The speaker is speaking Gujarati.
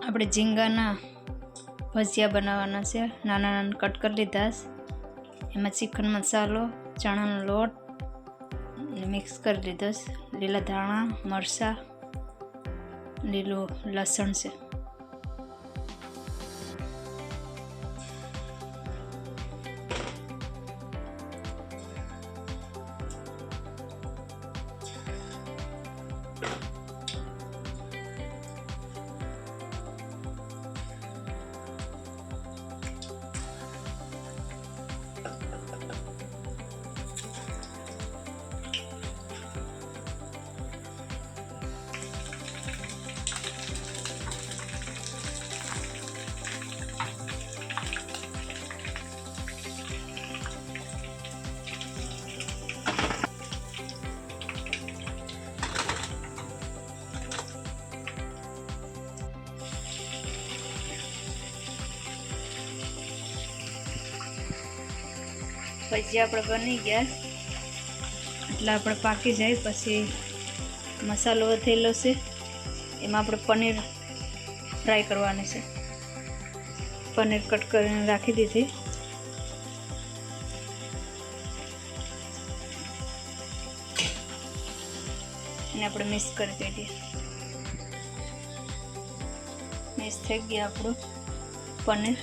આપણે ઝીંગાના ભજીયા બનાવવાના છે। નાના નાના કટ કરી લીધા। એમાં ચિકન મસાલો, ચણાનો લોટ મિક્સ કરી લીધો। લીલા ધાણા, મરચાં, લીલું લસણ છે। ભજીયા આપણે બની ગયા એટલે આપણે પાકી જાય પછી મસાલો વધેલો છે એમાં આપણે પનીર ફ્રાય કરવાની છે। પનીર કટ કરીને રાખી દીધી। અને આપણે મિક્સ કરી દઈએ। મિક્સ થઈ ગયા આપણું પનીર।